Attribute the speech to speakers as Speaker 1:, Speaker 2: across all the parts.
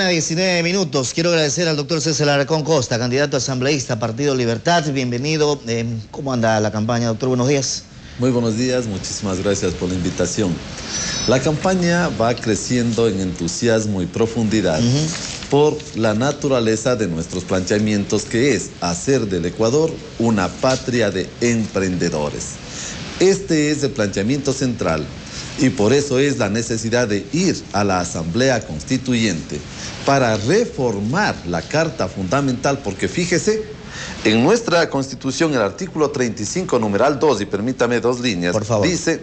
Speaker 1: 19 minutos. Quiero agradecer al doctor César Alarcón Costa, candidato asambleísta, Partido Libertad. Bienvenido. ¿Cómo anda la campaña, doctor? Buenos días.
Speaker 2: Muy buenos días, muchísimas gracias por la invitación. La campaña va creciendo en entusiasmo y profundidad por la naturaleza de nuestros planteamientos, que es hacer del Ecuador una patria de emprendedores. Este es el planteamiento central y por eso es la necesidad de ir a la Asamblea Constituyente para reformar la Carta Fundamental, porque fíjese, en nuestra Constitución, el artículo 35, numeral 2, y permítame dos líneas,
Speaker 1: por favor,
Speaker 2: dice: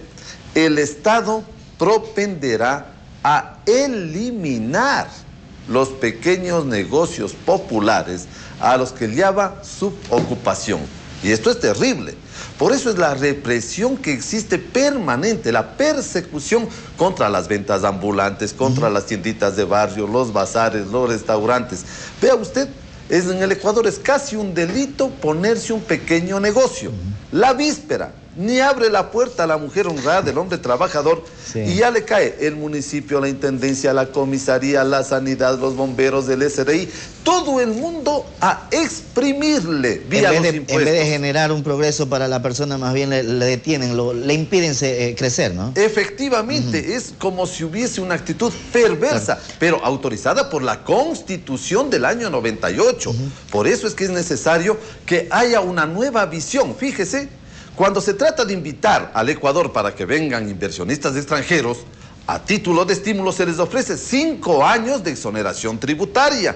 Speaker 2: el Estado propenderá a eliminar los pequeños negocios populares a los que llama subocupación. Y esto es terrible. Por eso es la represión que existe permanente, la persecución contra las ventas ambulantes, contra las tienditas de barrio, los bazares, los restaurantes. Vea usted, en el Ecuador es casi un delito ponerse un pequeño negocio. La víspera, ni abre la puerta a la mujer honrada, del hombre trabajador, y ya le cae el municipio, la intendencia, la comisaría, la sanidad, los bomberos, del SRI, todo el mundo a exprimirle vía los impuestos.
Speaker 1: En vez de generar un progreso para la persona, más bien le detienen, le impiden crecer, ¿no?
Speaker 2: Efectivamente, es como si hubiese una actitud perversa, pero autorizada por la Constitución del año 98. Por eso es que es necesario que haya una nueva visión. Fíjese, cuando se trata de invitar al Ecuador para que vengan inversionistas extranjeros, a título de estímulo se les ofrece 5 años de exoneración tributaria.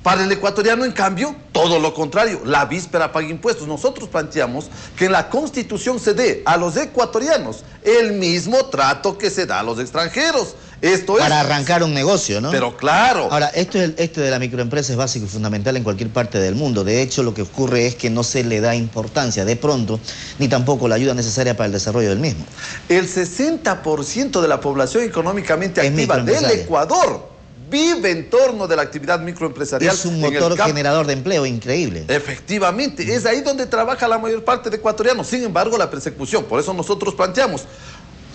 Speaker 2: Para el ecuatoriano, en cambio, todo lo contrario, la víspera paga impuestos. Nosotros planteamos que en la Constitución se dé a los ecuatorianos el mismo trato que se da a los extranjeros. Esto es
Speaker 1: para arrancar un negocio, ¿no?
Speaker 2: Pero claro.
Speaker 1: Ahora, esto de la microempresa es básico y fundamental en cualquier parte del mundo. De hecho, lo que ocurre es que no se le da importancia de pronto, ni tampoco la ayuda necesaria para el desarrollo del mismo.
Speaker 2: El 60% de la población económicamente activa del Ecuador vive en torno de la actividad microempresarial.
Speaker 1: Es un motor generador de empleo increíble.
Speaker 2: Efectivamente, es ahí donde trabaja la mayor parte de ecuatorianos. Sin embargo, la persecución, por eso nosotros planteamos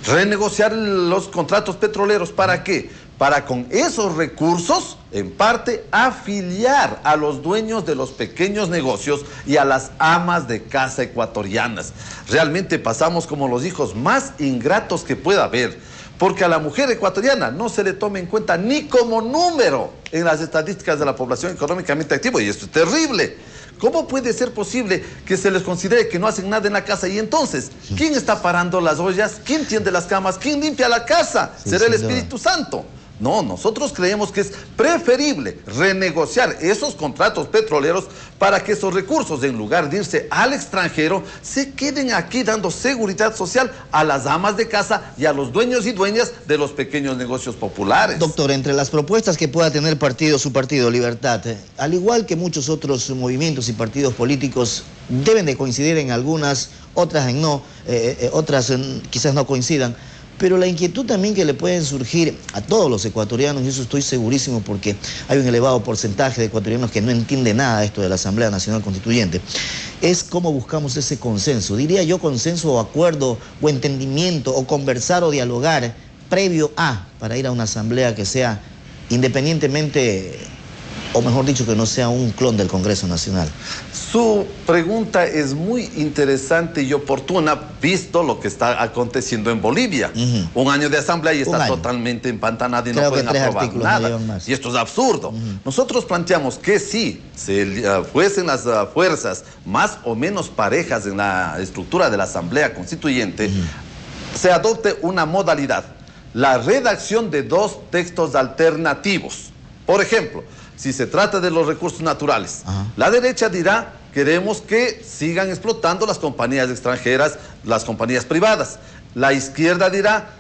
Speaker 2: renegociar los contratos petroleros. ¿Para qué? Para con esos recursos, en parte, afiliar a los dueños de los pequeños negocios y a las amas de casa ecuatorianas. Realmente pasamos como los hijos más ingratos que pueda haber, porque a la mujer ecuatoriana no se le toma en cuenta ni como número en las estadísticas de la población económicamente activa, y esto es terrible. ¿Cómo puede ser posible que se les considere que no hacen nada en la casa? Y entonces, ¿quién está parando las ollas? ¿Quién tiende las camas? ¿Quién limpia la casa? ¿Será el Espíritu Santo? No, nosotros creemos que es preferible renegociar esos contratos petroleros para que esos recursos, en lugar de irse al extranjero, se queden aquí dando seguridad social a las amas de casa y a los dueños y dueñas de los pequeños negocios populares.
Speaker 1: Doctor, entre las propuestas que pueda tener su partido Libertad, al igual que muchos otros movimientos y partidos políticos, deben de coincidir en algunas, otras en no, otras quizás no coincidan. Pero la inquietud también que le pueden surgir a todos los ecuatorianos, y eso estoy segurísimo porque hay un elevado porcentaje de ecuatorianos que no entiende nada de esto de la Asamblea Nacional Constituyente, es cómo buscamos ese consenso. Diría yo consenso o acuerdo o entendimiento o conversar o dialogar previo para ir a una asamblea que sea independientemente, o mejor dicho, que no sea un clon del Congreso Nacional.
Speaker 2: Su pregunta es muy interesante y oportuna, visto lo que está aconteciendo en Bolivia. Un año de asamblea y está totalmente empantanada y no pueden aprobar nada. Y esto es absurdo. Nosotros planteamos que si fuesen las fuerzas más o menos parejas en la estructura de la Asamblea Constituyente, se adopte una modalidad, la redacción de 2 textos alternativos. Por ejemplo, si se trata de los recursos naturales, la derecha dirá: queremos que sigan explotando las compañías extranjeras, las compañías privadas. La izquierda dirá: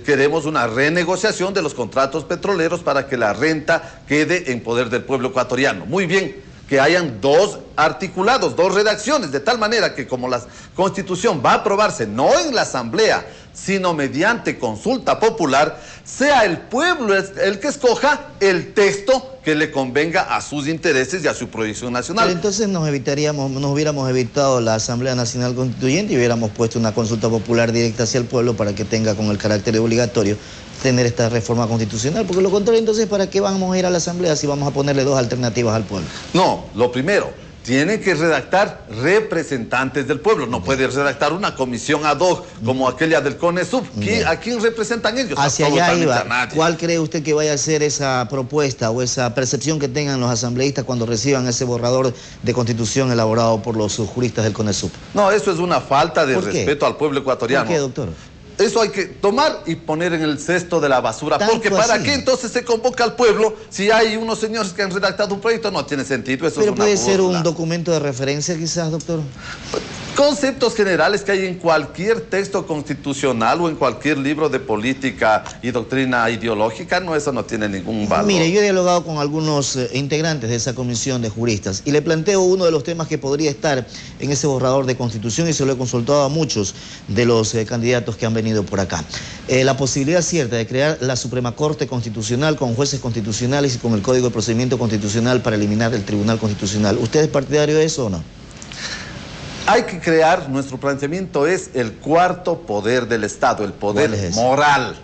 Speaker 2: queremos una renegociación de los contratos petroleros para que la renta quede en poder del pueblo ecuatoriano. Muy bien, que hayan 2 articulados, 2 redacciones, de tal manera que como la Constitución va a aprobarse no en la Asamblea, sino mediante consulta popular, sea el pueblo el que escoja el texto que le convenga a sus intereses y a su proyección nacional.
Speaker 1: Pero entonces nos hubiéramos evitado la Asamblea Nacional Constituyente y hubiéramos puesto una consulta popular directa hacia el pueblo para que tenga con el carácter obligatorio tener esta reforma constitucional, porque lo contrario entonces ¿para qué vamos a ir a la Asamblea si vamos a ponerle dos alternativas al pueblo?
Speaker 2: No, lo primero, tienen que redactar representantes del pueblo, no puede redactar una comisión ad hoc como aquella del CONESUB. ¿A quién representan ellos?
Speaker 1: Hacia allá iba. ¿Cuál cree usted que vaya a ser esa propuesta o esa percepción que tengan los asambleístas cuando reciban ese borrador de constitución elaborado por los juristas del CONESUB?
Speaker 2: No, eso es una falta de respeto al pueblo ecuatoriano.
Speaker 1: ¿Por qué, doctor?
Speaker 2: Eso hay que tomar y poner en el cesto de la basura. Porque ¿para qué entonces se convoca al pueblo si hay unos señores que han redactado un proyecto? No tiene sentido, eso es una burla.
Speaker 1: Pero puede ser un documento de referencia quizás, doctor.
Speaker 2: Conceptos generales que hay en cualquier texto constitucional o en cualquier libro de política y doctrina ideológica, no, eso no tiene ningún valor.
Speaker 1: Mire, yo he dialogado con algunos integrantes de esa comisión de juristas y le planteo uno de los temas que podría estar en ese borrador de constitución y se lo he consultado a muchos de los candidatos que han venido por acá. La posibilidad cierta de crear la Suprema Corte Constitucional con jueces constitucionales y con el Código de Procedimiento Constitucional para eliminar el Tribunal Constitucional. ¿Usted es partidario de eso o no?
Speaker 2: Hay que crear, nuestro planteamiento es el cuarto poder del Estado, el poder moral,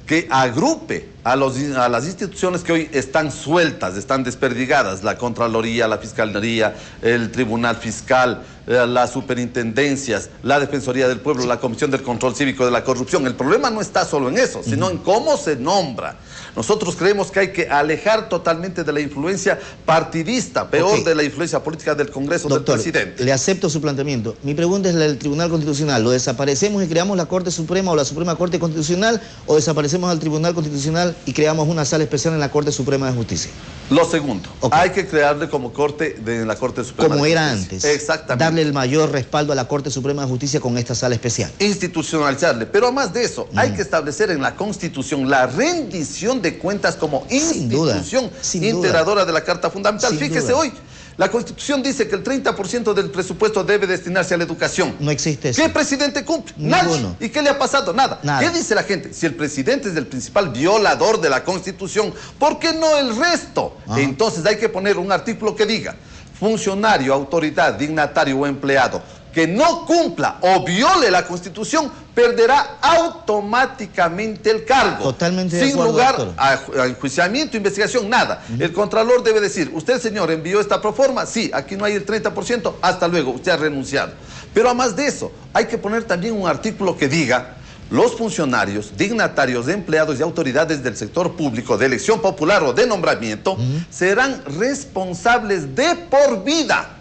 Speaker 2: que agrupe a las instituciones que hoy están sueltas, están desperdigadas, la Contraloría, la Fiscalía, el Tribunal Fiscal, las superintendencias, la Defensoría del Pueblo, la Comisión del Control Cívico de la Corrupción. El problema no está solo en eso, sino en cómo se nombra. Nosotros creemos que hay que alejar totalmente de la influencia partidista, peor de la influencia política del Congreso,
Speaker 1: doctor,
Speaker 2: del presidente.
Speaker 1: Le acepto su planteamiento. Mi pregunta es la del Tribunal Constitucional. ¿Lo desaparecemos y creamos la Corte Suprema o la Suprema Corte Constitucional o desaparecemos al Tribunal Constitucional y creamos una sala especial en la Corte Suprema de Justicia?
Speaker 2: Lo segundo, hay que crearle como corte en la Corte Suprema
Speaker 1: como
Speaker 2: de
Speaker 1: era
Speaker 2: Justicia.
Speaker 1: antes.
Speaker 2: Exactamente.
Speaker 1: Darle el mayor respaldo a la Corte Suprema de Justicia con esta sala especial.
Speaker 2: Institucionalizarle. Pero además de eso, hay que establecer en la Constitución la rendición de cuentas como institución integradora de la Carta Fundamental. Fíjese hoy, la Constitución dice que el 30% del presupuesto debe destinarse a la educación.
Speaker 1: No existe eso.
Speaker 2: ¿Qué presidente cumple? Nadie. ¿Y qué le ha pasado? Nada. ¿Qué dice la gente? Si el presidente es el principal violador de la Constitución, ¿por qué no el resto? Entonces hay que poner un artículo que diga: funcionario, autoridad, dignatario o empleado que no cumpla o viole la Constitución perderá automáticamente el cargo.
Speaker 1: Totalmente de
Speaker 2: sin
Speaker 1: acuerdo,
Speaker 2: lugar a enjuiciamiento, investigación, nada. El Contralor debe decir: usted, señor, envió esta proforma, sí, aquí no hay el 30%, hasta luego, usted ha renunciado. Pero además de eso, hay que poner también un artículo que diga: los funcionarios, dignatarios, empleados y autoridades del sector público de elección popular o de nombramiento serán responsables de por vida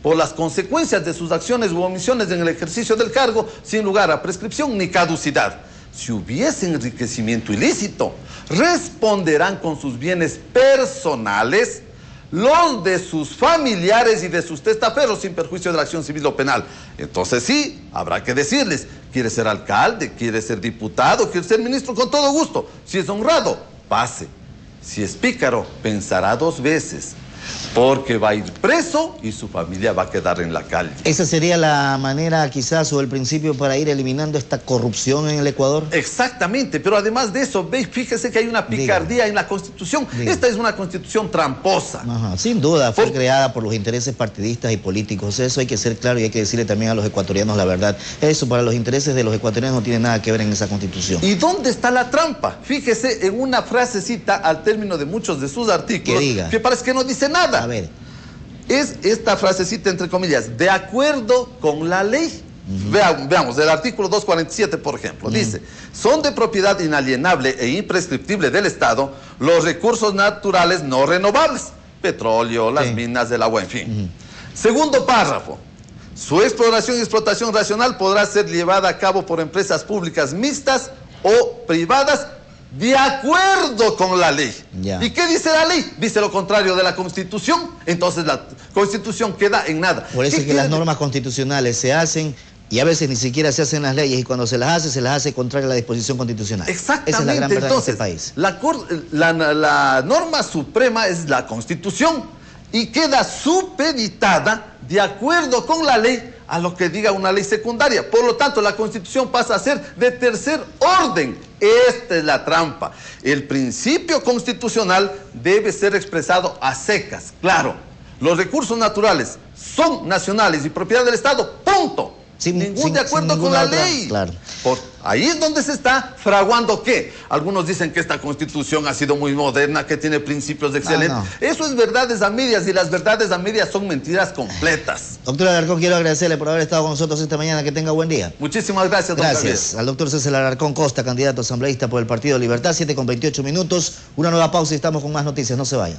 Speaker 2: por las consecuencias de sus acciones u omisiones en el ejercicio del cargo, sin lugar a prescripción ni caducidad. Si hubiese enriquecimiento ilícito, responderán con sus bienes personales, los de sus familiares y de sus testaferros, sin perjuicio de la acción civil o penal. Entonces sí, habrá que decirles: quiere ser alcalde, quiere ser diputado, quiere ser ministro, con todo gusto. Si es honrado, pase. Si es pícaro, pensará dos veces, porque va a ir preso y su familia va a quedar en la calle.
Speaker 1: ¿Esa sería la manera quizás o el principio para ir eliminando esta corrupción en el Ecuador?
Speaker 2: Exactamente, pero además de eso, fíjese que hay una picardía en la Constitución. Esta es una Constitución tramposa.
Speaker 1: Sin duda, fue creada por los intereses partidistas y políticos. Eso hay que ser claro y hay que decirle también a los ecuatorianos la verdad. Eso para los intereses de los ecuatorianos no tiene nada que ver en esa Constitución.
Speaker 2: ¿Y dónde está la trampa? Fíjese en una frasecita al término de muchos de sus artículos que parece que no dice nada.
Speaker 1: A ver.
Speaker 2: Es esta frasecita entre comillas: de acuerdo con la ley. Veamos, el artículo 247, por ejemplo, dice: son de propiedad inalienable e imprescriptible del Estado los recursos naturales no renovables, petróleo, las minas del agua, en fin. Segundo párrafo: su exploración y explotación racional podrá ser llevada a cabo por empresas públicas mixtas o privadas de acuerdo con la ley. ¿Y qué dice la ley? Dice lo contrario de la Constitución. Entonces la Constitución queda en nada.
Speaker 1: Por eso es que las normas constitucionales se hacen y a veces ni siquiera se hacen las leyes, y cuando se las hace contraria a la disposición constitucional.
Speaker 2: Exactamente.
Speaker 1: Esa es la gran verdad.
Speaker 2: Entonces,
Speaker 1: en este país.
Speaker 2: La norma suprema es la Constitución y queda supeditada, de acuerdo con la ley, a lo que diga una ley secundaria. Por lo tanto, la Constitución pasa a ser de tercer orden. Esta es la trampa. El principio constitucional debe ser expresado a secas. Claro, los recursos naturales son nacionales y propiedad del Estado, punto. Sin de acuerdo con la ley.
Speaker 1: Claro.
Speaker 2: Ahí es donde se está fraguando ¿qué? Algunos dicen que esta Constitución ha sido muy moderna, que tiene principios excelentes. No. Eso es verdades a medias, y las verdades a medias son mentiras completas.
Speaker 1: Doctor Alarcón, quiero agradecerle por haber estado con nosotros esta mañana. Que tenga buen día.
Speaker 2: Muchísimas gracias, don Javier.
Speaker 1: Gracias al doctor César Alarcón Costa, candidato asambleísta por el Partido Libertad. 7:28. Una nueva pausa y estamos con más noticias. No se vayan.